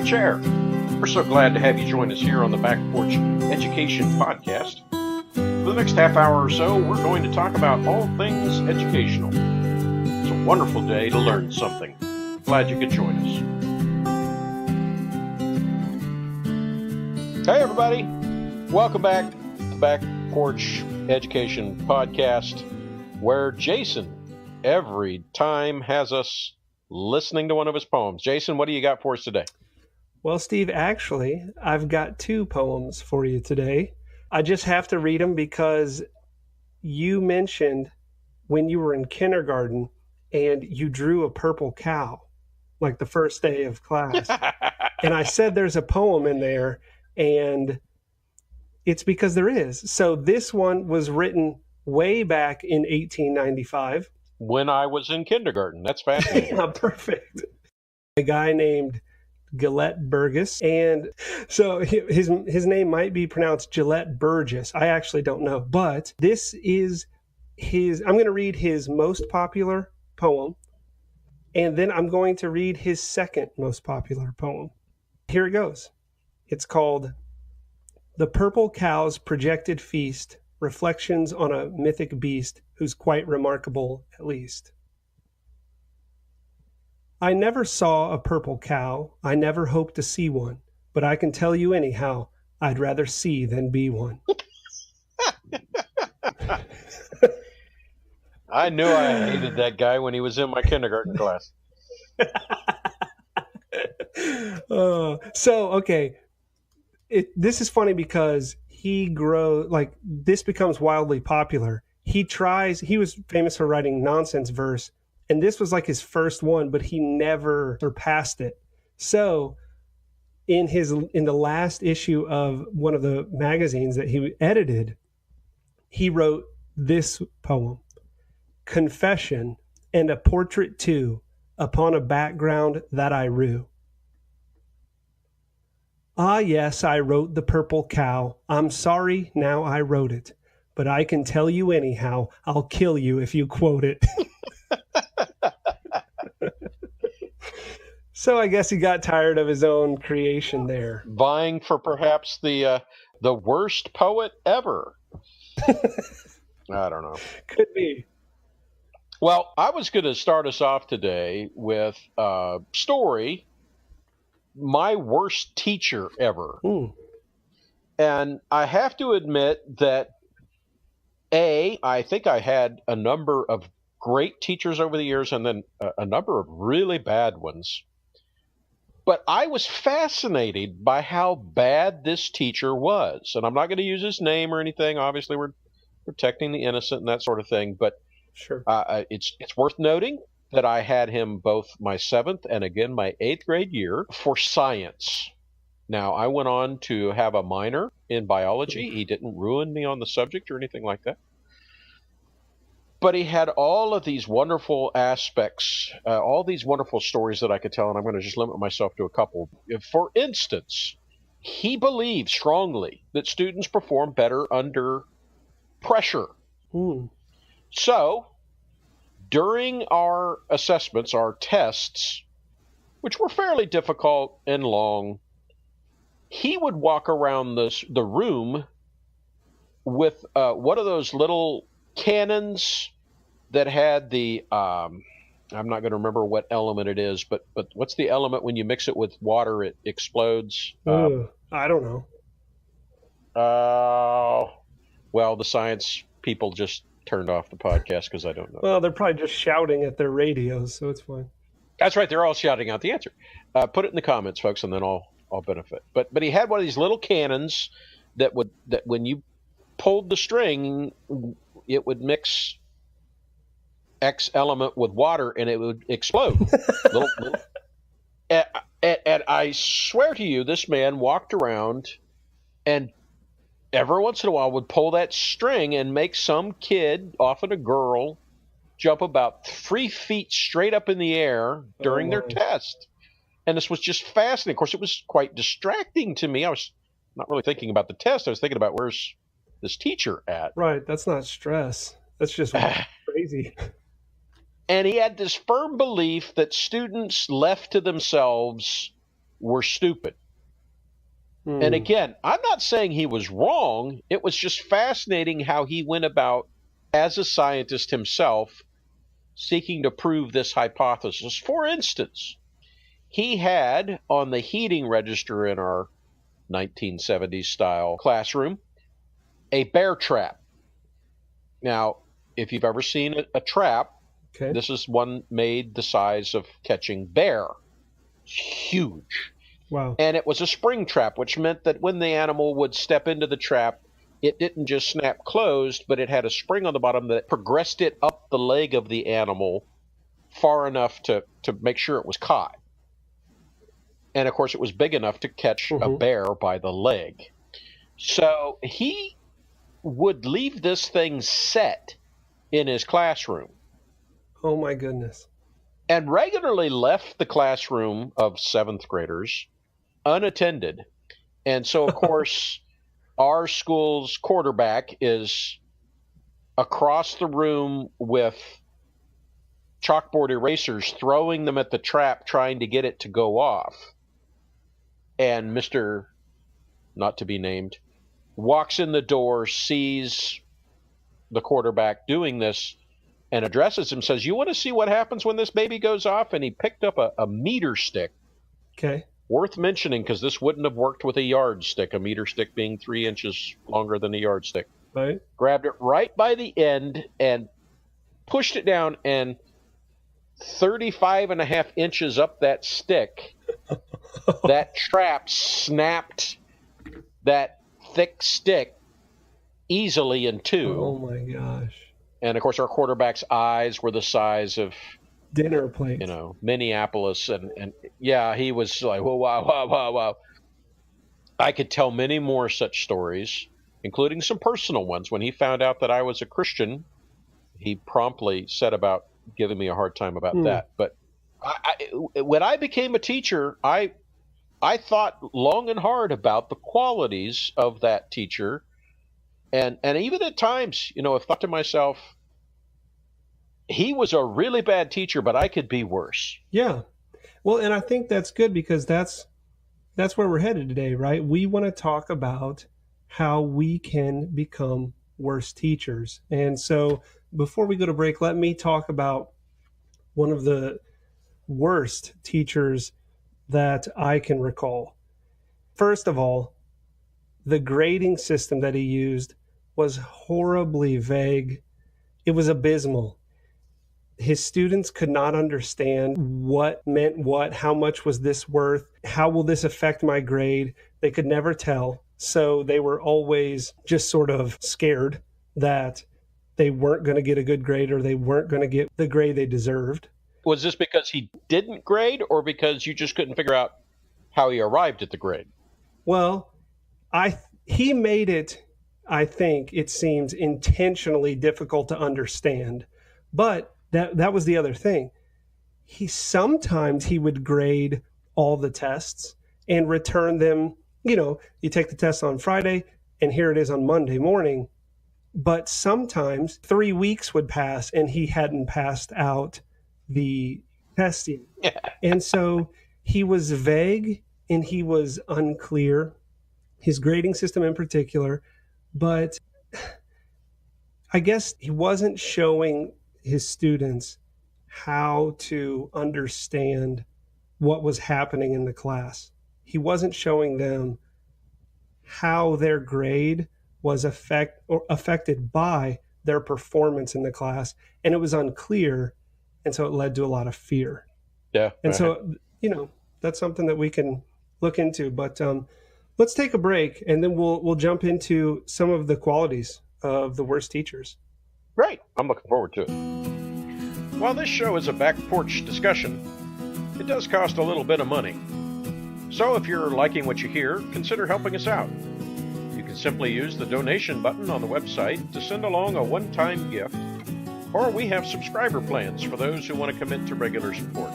a chair. We're so glad to have you join us here on the Back Porch Education Podcast. For the next half hour or so, we're going to talk about all things educational. It's a wonderful day to learn something. Glad you could join us. Hey, everybody. Welcome back to the Back Porch Education Podcast, where Jason every time has us listening to one of his poems. Jason, what do you got for us today? Well, Steve, actually, I've got two poems for you today. I just have to read them because you mentioned when you were in kindergarten and you drew a purple cow, like the first day of class. And I said there's a poem in there, and it's because there is. So this one was written way back in 1895. When I was in kindergarten. That's fascinating. Yeah, perfect. A guy named Gillette Burgess. And so his name might be pronounced Gillette Burgess. I actually don't know. But this is I'm going to read his most popular poem. And then I'm going to read his second most popular poem. Here it goes. It's called The Purple Cow's Projected Feast, Reflections on a Mythic Beast Who's Quite Remarkable at Least. I never saw a purple cow, I never hoped to see one, but I can tell you anyhow, I'd rather see than be one. I knew I hated that guy when he was in my kindergarten class. Okay. This is funny because this becomes wildly popular. He was famous for writing nonsense verse, and this was like his first one, but he never surpassed it. So in the last issue of one of the magazines that he edited, he wrote this poem, Confession and a Portrait Too, upon a background that I rue. Ah, yes, I wrote the purple cow. I'm sorry now I wrote it. But I can tell you anyhow, I'll kill you if you quote it. So I guess he got tired of his own creation there. Vying for perhaps the worst poet ever. I don't know. Could be. Well, I was going to start us off today with a story, my worst teacher ever. And I have to admit that, I think I had a number of great teachers over the years and then a number of really bad ones. But I was fascinated by how bad this teacher was. And I'm not going to use his name or anything. Obviously, we're protecting the innocent and that sort of thing. But sure, it's worth noting that I had him both my 7th and again my 8th grade year for science. Now, I went on to have a minor in biology. He didn't ruin me on the subject or anything like that. But he had all of these wonderful aspects, all these wonderful stories that I could tell, and I'm going to just limit myself to a couple. For instance, he believed strongly that students perform better under pressure. So, during our assessments, our tests, which were fairly difficult and long, he would walk around the room with one of those little cannons that had the I'm not going to remember what element it is, but what's the element when you mix it with water it explodes? I don't know. Well, the science people just turned off the podcast because I don't know. Well, they're probably just shouting at their radios, so it's fine. That's right. They're all shouting out the answer. Put it in the comments, folks, and then I'll benefit. But he had one of these little cannons that when you pulled the string, it would mix X element with water and it would explode. And I swear to you, this man walked around and every once in a while would pull that string and make some kid, often a girl, jump about 3 feet straight up in the air during their test. And this was just fascinating. Of course, it was quite distracting to me. I was not really thinking about the test. I was thinking about where's this teacher at. Right. That's not stress. That's just crazy. And he had this firm belief that students left to themselves were stupid. And again, I'm not saying he was wrong. It was just fascinating how he went about, as a scientist himself, seeking to prove this hypothesis. For instance, he had on the heating register in our 1970s style classroom a bear trap. Now, if you've ever seen a trap, Okay. this is one made the size of catching bear. It's huge. Wow. And it was a spring trap, which meant that when the animal would step into the trap, it didn't just snap closed, but it had a spring on the bottom that progressed it up the leg of the animal far enough to make sure it was caught. And of course, it was big enough to catch a bear by the leg. So he would leave this thing set in his classroom. Oh my goodness. And regularly left the classroom of 7th graders unattended. And so, of course, our school's quarterback is across the room with chalkboard erasers, throwing them at the trap, trying to get it to go off. And Mr. not to be named walks in the door, sees the quarterback doing this, and addresses him, says, "You want to see what happens when this baby goes off?" And he picked up a meter stick. Okay. Worth mentioning, because this wouldn't have worked with a yardstick, a meter stick being 3 inches longer than a yardstick. Right. Grabbed it right by the end and pushed it down, and 35.5 inches up that stick, that trap snapped that thick stick easily in two. Oh my gosh. And of course, our quarterback's eyes were the size of Dinner plate. Minneapolis, and yeah, he was like, "Whoa, wow, wow, wow, wow." I could tell many more such stories, including some personal ones. When he found out that I was a Christian, he promptly set about giving me a hard time about that. But when I became a teacher, I thought long and hard about the qualities of that teacher, and even at times, I've thought to myself, he was a really bad teacher, but I could be worse. Yeah. Well, and I think that's good, because that's where we're headed today, right? We want to talk about how we can become worse teachers. And so before we go to break, let me talk about one of the worst teachers that I can recall. First of all, the grading system that he used was horribly vague. It was abysmal. His students could not understand what meant what, how much was this worth, how will this affect my grade? They could never tell. So they were always just sort of scared that they weren't going to get a good grade, or they weren't going to get the grade they deserved. Was this because he didn't grade, or because you just couldn't figure out how he arrived at the grade? Well, he made it, I think, it seems, intentionally difficult to understand. But that was the other thing. Sometimes he would grade all the tests and return them. You take the test on Friday, and here it is on Monday morning. But sometimes 3 weeks would pass and he hadn't passed out the test yet. Yeah. And so he was vague and he was unclear, his grading system in particular. But I guess he wasn't showing his students how to understand what was happening in the class. He wasn't showing them how their grade was affected by their performance in the class, and it was unclear, and so it led to a lot of fear. Yeah. And so, that's something that we can look into. But let's take a break, and then we'll jump into some of the qualities of the worst teachers. Great. I'm looking forward to it. While this show is a back porch discussion, it does cost a little bit of money. So if you're liking what you hear, consider helping us out. You can simply use the donation button on the website to send along a one-time gift, or we have subscriber plans for those who want to commit to regular support.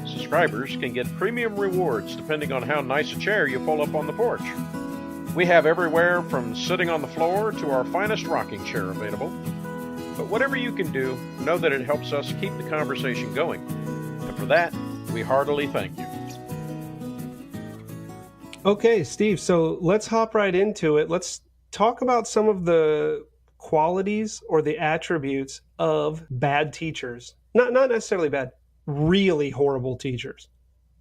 Subscribers can get premium rewards depending on how nice a chair you pull up on the porch. We have everywhere from sitting on the floor to our finest rocking chair available. But whatever you can do, know that it helps us keep the conversation going. And for that, we heartily thank you. Okay, Steve, so let's hop right into it. Let's talk about some of the qualities or the attributes of bad teachers. Not necessarily bad, really horrible teachers.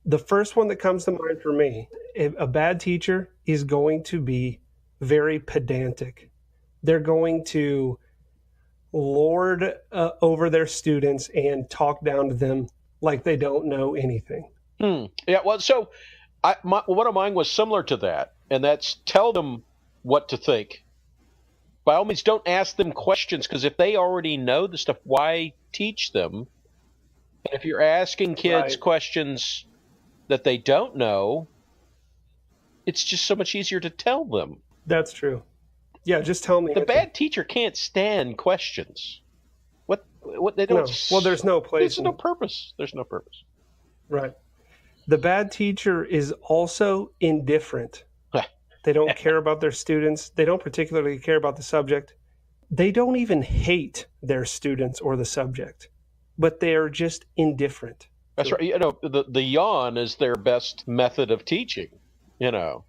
The first one that comes to mind for me, a bad teacher is going to be very pedantic. They're going to lord over their students and talk down to them like they don't know anything. Yeah, well, so one of mine was similar to that, and that's tell them what to think. By all means, don't ask them questions, because if they already know the stuff, why teach them? And if you're asking kids Right. questions that they don't know, it's just so much easier to tell them. That's true. Yeah, just tell me. The bad teacher can't stand questions. What they don't. No. Well, there's no place. There's no purpose. There's no purpose. Right. The bad teacher is also indifferent. They don't care about their students. They don't particularly care about the subject. They don't even hate their students or the subject, but they are just indifferent. That's right. You know, the yawn is their best method of teaching. You know.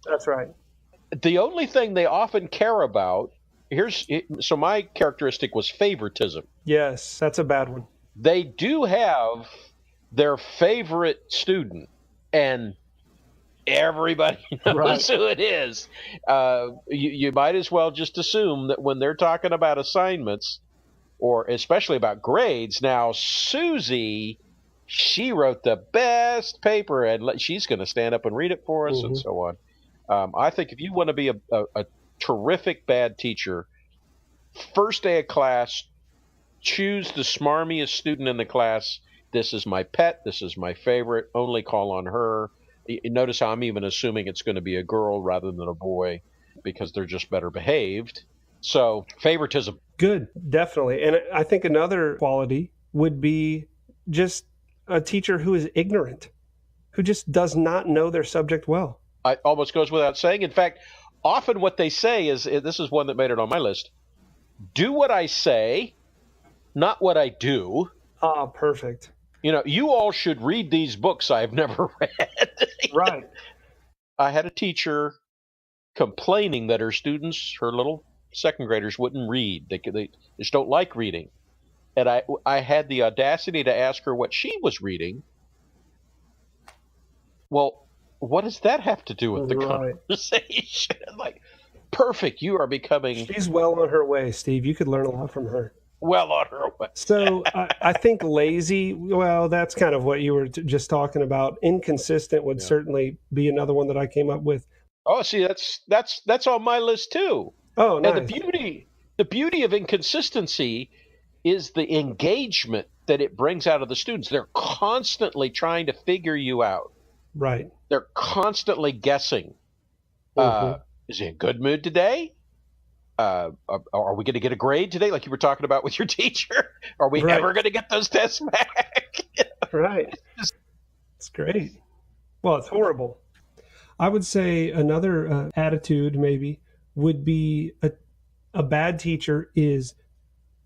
That's right. The only thing they often care about so my characteristic was favoritism. Yes, that's a bad one. They do have their favorite student, and everybody knows who it is. You might as well just assume that when they're talking about assignments, or especially about grades, now Susie, she wrote the best paper, and she's going to stand up and read it for us, and so on. I think if you want to be a terrific bad teacher, first day of class, choose the smarmiest student in the class. This is my pet. This is my favorite. Only call on her. Notice how I'm even assuming it's going to be a girl rather than a boy, because they're just better behaved. So favoritism. Good, definitely. And I think another quality would be just a teacher who is ignorant, who just does not know their subject well. It almost goes without saying. In fact, often what they say is, this is one that made it on my list, do what I say, not what I do. Ah, perfect. You know, you all should read these books I've never read. Right. I had a teacher complaining that her students, her little second graders, wouldn't read. They just don't like reading. And I had the audacity to ask her what she was reading. Well, what does that have to do with the conversation? Like, perfect. You are becoming... She's well on her way, Steve. You could learn a lot from her. Well on her way. So I think lazy, well, that's kind of what you were just talking about. Inconsistent would certainly be another one that I came up with. Oh, see, that's on my list too. Oh, nice. And the beauty of inconsistency is the engagement that it brings out of the students. They're constantly trying to figure you out. Right. They're constantly guessing. Is he in a good mood today? Are we going to get a grade today, like you were talking about with your teacher? Are we ever going to get those tests back? Right. It's great. Well, it's horrible. I would say another attitude maybe would be a bad teacher is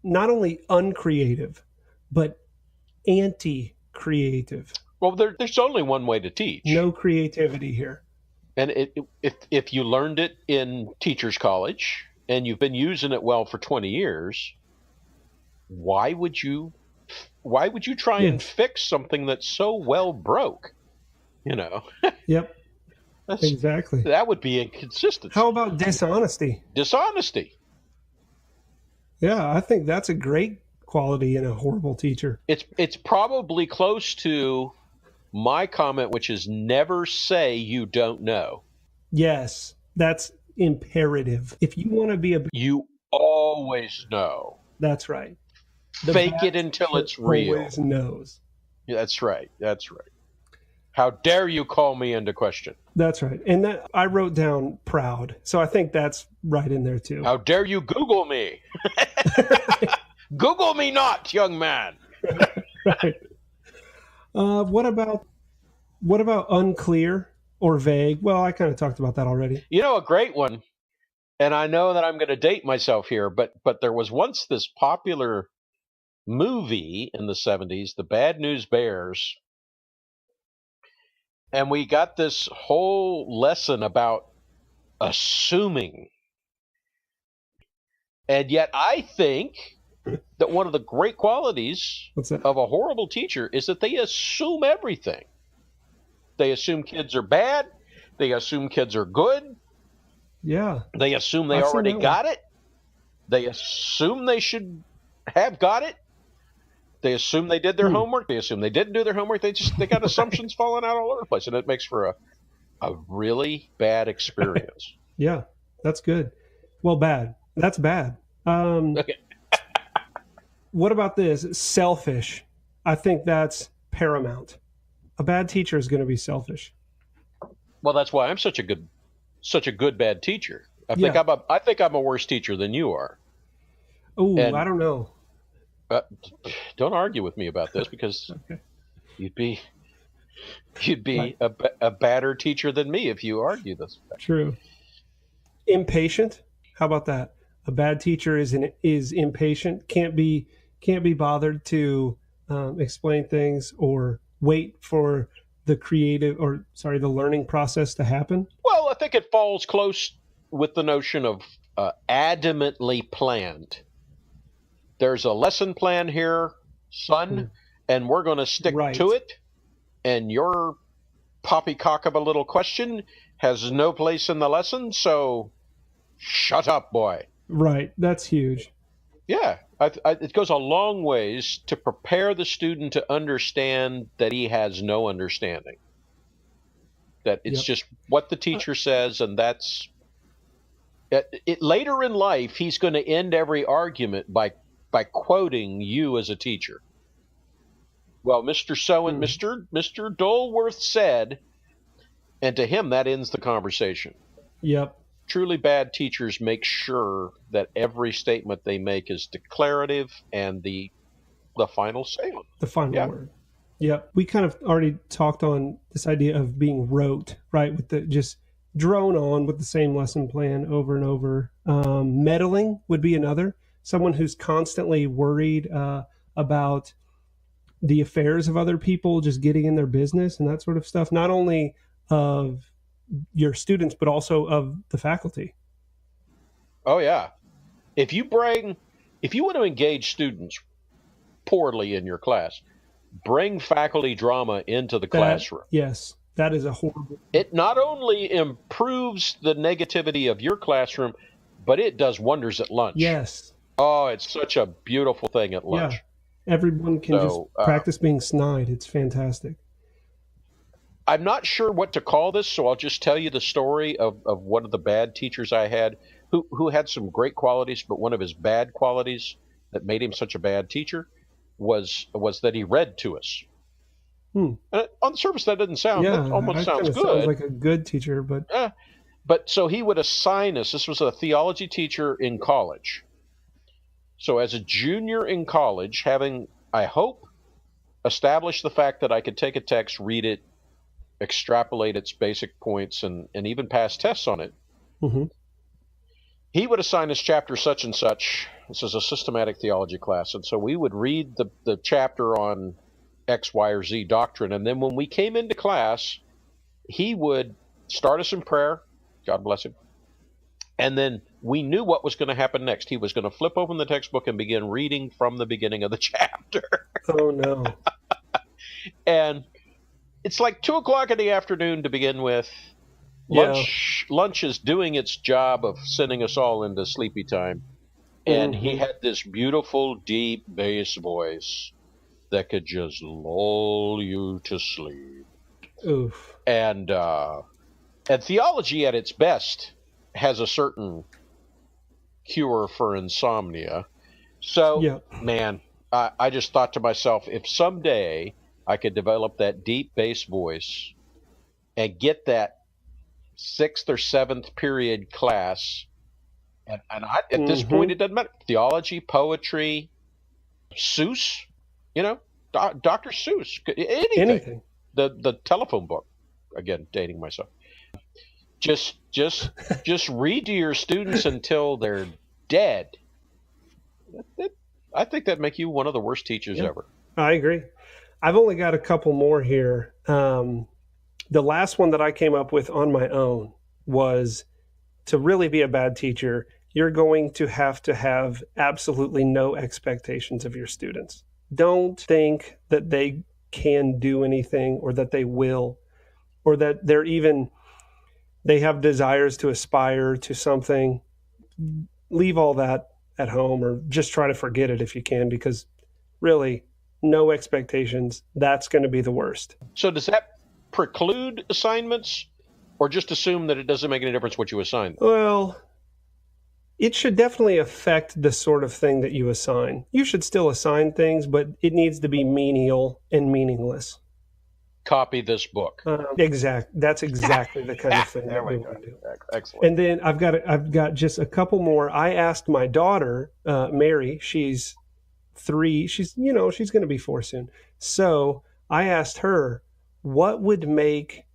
not only uncreative, but anti-creative. Well, there's only one way to teach. No creativity here. And if you learned it in teacher's college and you've been using it well for 20 years, why would you try and fix something that's so well broke? You know. Yep. Exactly. That would be inconsistency. How about dishonesty? Dishonesty. Yeah, I think that's a great quality in a horrible teacher. It's probably close to my comment, which is never say you don't know. Yes, that's imperative. If you want to be you always know. That's right. Fake it until it's real. Always knows. Yeah, that's right. That's right. How dare you call me into question? That's right. And that I wrote down proud. So I think that's right in there too. How dare you Google me? Google me not, young man. Right. What about unclear or vague? Well, I kind of talked about that already. You know, a great one, and I know that I'm going to date myself here, but there was once this popular movie in the 70s, The Bad News Bears, And we got this whole lesson about assuming. And yet I think that one of the great qualities What's that? of a horrible teacher is that they assume everything. They assume kids are bad. They assume kids are good. Yeah. They assume they I've seen already that got it. They assume they should have got it. They assume they did their homework. They assume they didn't do their homework. They got assumptions falling out all over the place, and it makes for a really bad experience. Yeah, that's good. Well, bad. That's bad. Okay. What about this? Selfish. I think that's paramount. A bad teacher is going to be selfish. Well, that's why I'm such a good bad teacher. I think I'm a worse teacher than you are. Oh, I don't know. Don't argue with me about this, because Okay. you'd be a badder teacher than me if you argue this. True. Impatient. How about that? A bad teacher is impatient. Can't be bothered to explain things or wait for the learning process to happen. Well, I think it falls close with the notion of adamantly planned. There's a lesson plan here, son, and we're going to stick to it. And your poppycock of a little question has no place in the lesson, so shut up, boy. Right. That's huge. Yeah. It goes a long ways to prepare the student to understand that he has no understanding. That it's just what the teacher says, and that's it. Later in life, he's going to end every argument by quoting you as a teacher. Well, Mr. Mr. Dolworth said, and to him that ends the conversation. Yep. Truly bad teachers make sure that every statement they make is declarative and the final statement. The final word. Yep. We kind of already talked on this idea of being rote, right? With the just drone on with the same lesson plan over and over. Meddling would be another. Someone who's constantly worried about the affairs of other people, just getting in their business and that sort of stuff. Not only of your students, but also of the faculty. Oh yeah. If you want to engage students poorly in your class, bring faculty drama into the classroom. Yes, that is a horrible. It not only improves the negativity of your classroom, but it does wonders at lunch. Yes. Oh, it's such a beautiful thing at lunch. Yeah. Everyone can just practice being snide. It's fantastic. I'm not sure what to call this, so I'll just tell you the story of one of the bad teachers I had who had some great qualities, but one of his bad qualities that made him such a bad teacher was that he read to us. And on the surface, that doesn't sound, that almost sounds good. Sounds like a good teacher, but so he would assign us. This was a theology teacher in college. So as a junior in college, having, I hope, established the fact that I could take a text, read it, extrapolate its basic points, and even pass tests on it, he would assign us chapter such and such. This is a systematic theology class. And so we would read the chapter on X, Y, or Z doctrine. And then when we came into class, he would start us in prayer. God bless him. And then we knew what was going to happen next. He was going to flip open the textbook and begin reading from the beginning of the chapter. Oh, no. And it's like 2:00 in the afternoon to begin with. Lunch is doing its job of sending us all into sleepy time. And he had this beautiful, deep bass voice that could just lull you to sleep. Oof. And theology at its best has a certain cure for insomnia. So, man, I just thought to myself, if someday I could develop that deep bass voice and get that 6th or 7th period class, and at this point, it doesn't matter. Theology, poetry, Seuss, Dr. Seuss, anything. The telephone book, again, dating myself. Just read to your students until they're dead. I think that'd make you one of the worst teachers ever. I agree. I've only got a couple more here. The last one that I came up with on my own was, to really be a bad teacher, you're going to have absolutely no expectations of your students. Don't think that they can do anything, or that they will, or that they have desires to aspire to something. Leave all that at home, or just try to forget it if you can, because really, no expectations. That's going to be the worst. So does that preclude assignments, or just assume that it doesn't make any difference what you assign them? Well, it should definitely affect the sort of thing that you assign. You should still assign things, but it needs to be menial and meaningless. Copy this book. That's exactly the kind of thing that we want to do. Excellent. And then I've got just a couple more. I asked my daughter, Mary. She's 3. She's going to be 4 soon. So I asked her, what would make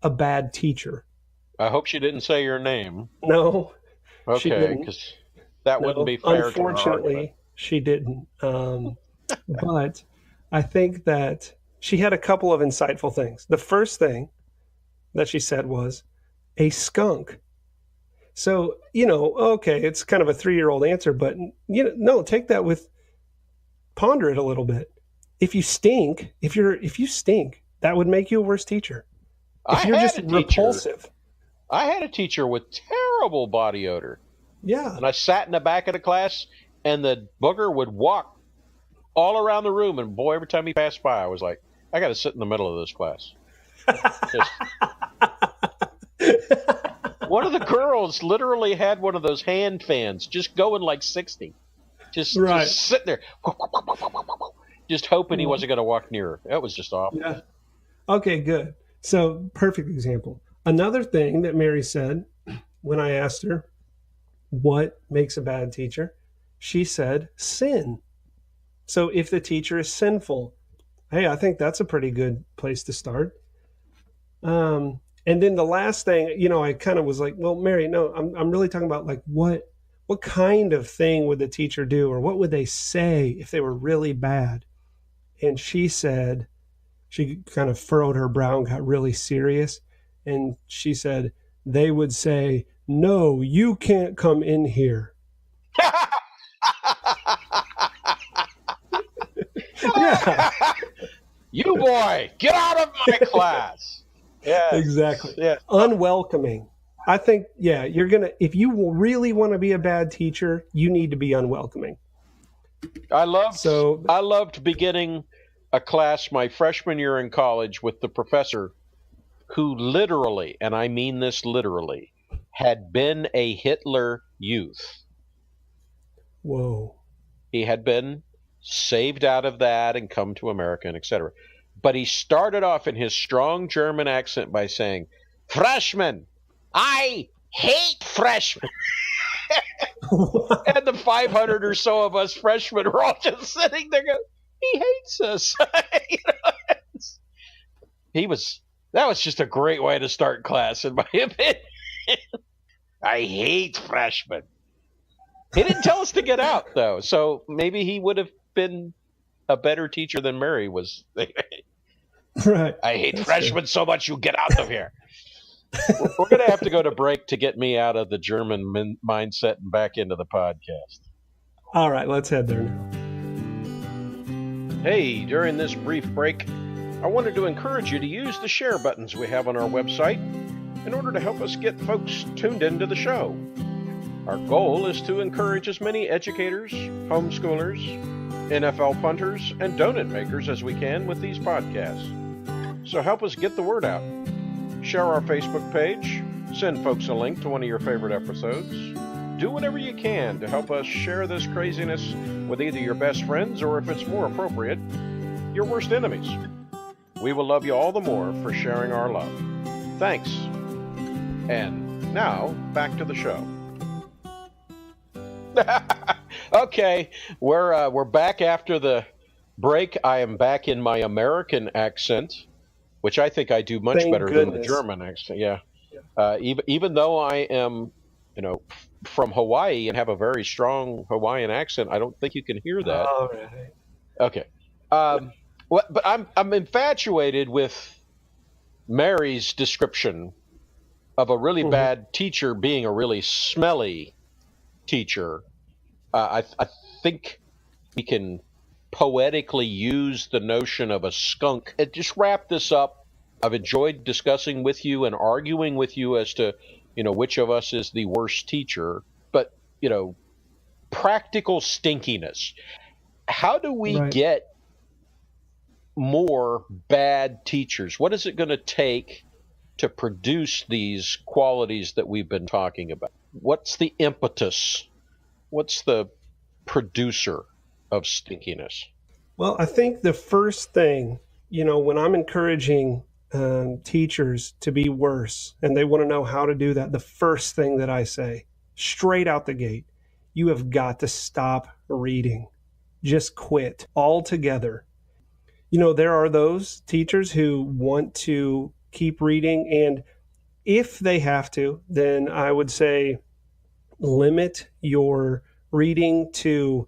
a bad teacher? I hope she didn't say your name. No. Okay, because that wouldn't be fair. Unfortunately, she didn't. But I think that she had a couple of insightful things. The first thing that she said was a skunk. So, okay, it's kind of a 3-year-old answer, but no, take that with, ponder it a little bit. If you stink, that would make you a worse teacher. If you're just repulsive. I had a teacher with terrible body odor. Yeah. And I sat in the back of the class, and the booger would walk all around the room. And boy, every time he passed by, I was like, I got to sit in the middle of this class. One of the girls literally had one of those hand fans just going like 60. Just sitting there, just hoping he wasn't going to walk near her. That was just awful. Yeah. Okay, good. So, perfect example. Another thing that Mary said when I asked her what makes a bad teacher, she said sin. So if the teacher is sinful, hey, I think that's a pretty good place to start. And then the last thing, I kind of was like, well, Mary, no, I'm really talking about like what kind of thing would the teacher do, or what would they say if they were really bad? And she said, she kind of furrowed her brow and got really serious. And she said, they would say, no, you can't come in here. Yeah. You boy, get out of my class. Yeah, exactly. Yeah. Unwelcoming. I think, if you really want to be a bad teacher, you need to be unwelcoming. I loved beginning a class my freshman year in college with the professor who literally, and I mean this literally, had been a Hitler Youth. Whoa. He had been saved out of that and come to America and etc. But he started off in his strong German accent by saying, "Freshmen, I hate freshmen." And the 500 or so of us freshmen were all just sitting there going, he hates us. That was just a great way to start class, in my opinion. I hate freshmen. He didn't tell us to get out, though, so maybe he would have been a better teacher than Mary was. Right. I hate freshmen so much, you get out of here. We're going to have to go to break to get me out of the German mindset and back into the podcast. All right, let's head there now. Hey, during this brief break, I wanted to encourage you to use the share buttons we have on our website in order to help us get folks tuned into the show. Our goal is to encourage as many educators, homeschoolers, NFL punters, and donut makers as we can with these podcasts. So help us get the word out. Share our Facebook page, send folks a link to one of your favorite episodes. Do whatever you can to help us share this craziness with either your best friends or, if it's more appropriate, your worst enemies. We will love you all the more for sharing our love. Thanks. And now, back to the show. Okay, we're back after the break. I am back in my American accent, which I think I do much better than the German accent. Yeah. Even though I am, from Hawaii and have a very strong Hawaiian accent, I don't think you can hear that. All right. Okay. But I'm infatuated with Mary's description of a really bad teacher being a really smelly teacher, I think we can poetically use the notion of a skunk. And just wrap this up. I've enjoyed discussing with you and arguing with you as to, which of us is the worst teacher. But, practical stinkiness. How do we get more bad teachers? What is it going to take to produce these qualities that we've been talking about? What's the impetus? What's the producer of stinkiness? Well, I think the first thing, when I'm encouraging teachers to be worse and they want to know how to do that, the first thing that I say straight out the gate, you have got to stop reading. Just quit altogether. There are those teachers who want to keep reading, and if they have to, then I would say limit your reading to,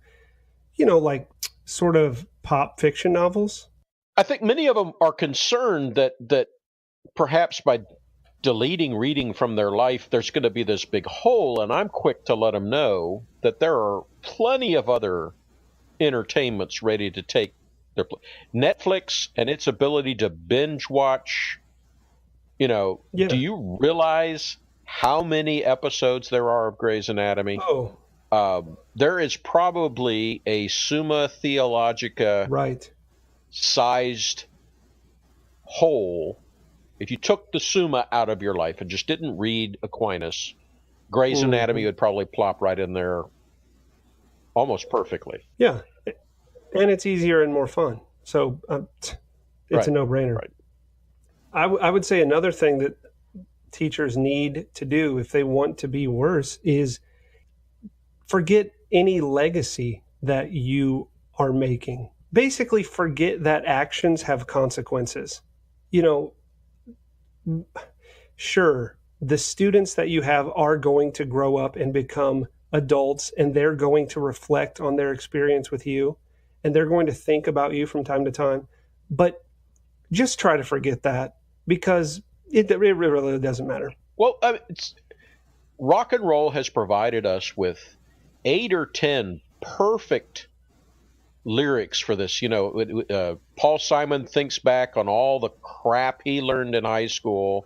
like sort of pop fiction novels. I think many of them are concerned that perhaps by deleting reading from their life, there's going to be this big hole, and I'm quick to let them know that there are plenty of other entertainments ready to take their place. Netflix and its ability to binge watch, do you realize how many episodes there are of Grey's Anatomy? There is probably a Summa Theologica sized hole. If you took the Summa out of your life and just didn't read Aquinas, Grey's Anatomy would probably plop right in there almost perfectly. Yeah, and it's easier and more fun. So it's a no-brainer. Right. I would say another thing that teachers need to do if they want to be worse is forget any legacy that you are making. Basically, forget that actions have consequences. Sure, the students that you have are going to grow up and become adults, and they're going to reflect on their experience with you, and they're going to think about you from time to time. But just try to forget that, because it really doesn't matter. Well, rock and roll has provided us with 8 or 10 perfect lyrics for this. Paul Simon thinks back on all the crap he learned in high school.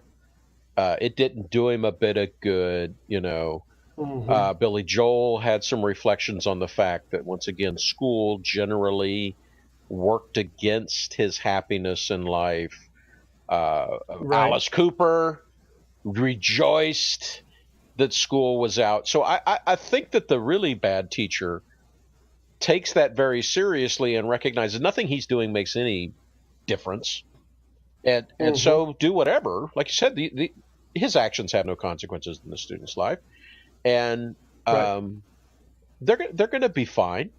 It didn't do him a bit of good, Billy Joel had some reflections on the fact that, once again, school generally worked against his happiness in life. Alice Cooper rejoiced that school was out. So I think that the really bad teacher takes that very seriously and recognizes nothing he's doing makes any difference. And so do whatever. Like you said, his actions have no consequences in the student's life. And they're going to be fine.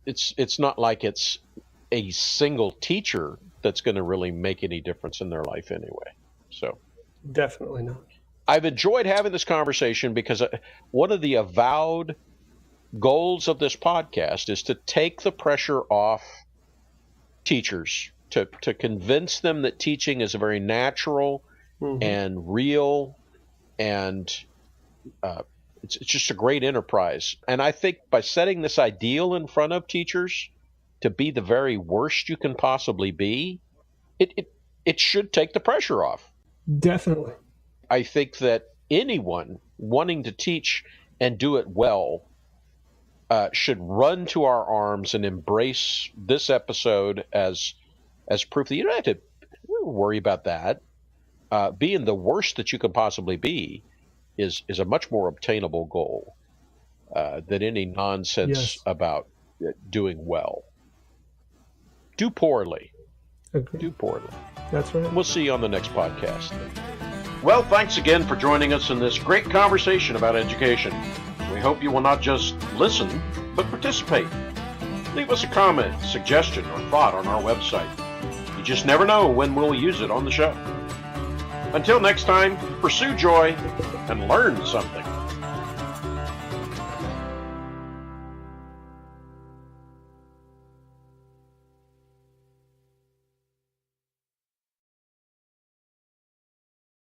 It's not like it's a single teacher that's going to really make any difference in their life anyway. So definitely not. I've enjoyed having this conversation because one of the avowed goals of this podcast is to take the pressure off teachers, to convince them that teaching is a very natural and real, and it's just a great enterprise. And I think by setting this ideal in front of teachers to be the very worst you can possibly be, it should take the pressure off. Definitely. I think that anyone wanting to teach and do it well should run to our arms and embrace this episode as proof that you don't have to worry about that. Being the worst that you can possibly be is a much more obtainable goal than any nonsense about doing well. Do poorly. Okay. Do poorly. That's right. We'll see you on the next podcast. Well, thanks again for joining us in this great conversation about education. We hope you will not just listen, but participate. Leave us a comment, suggestion, or thought on our website. You just never know when we'll use it on the show. Until next time, pursue joy and learn something.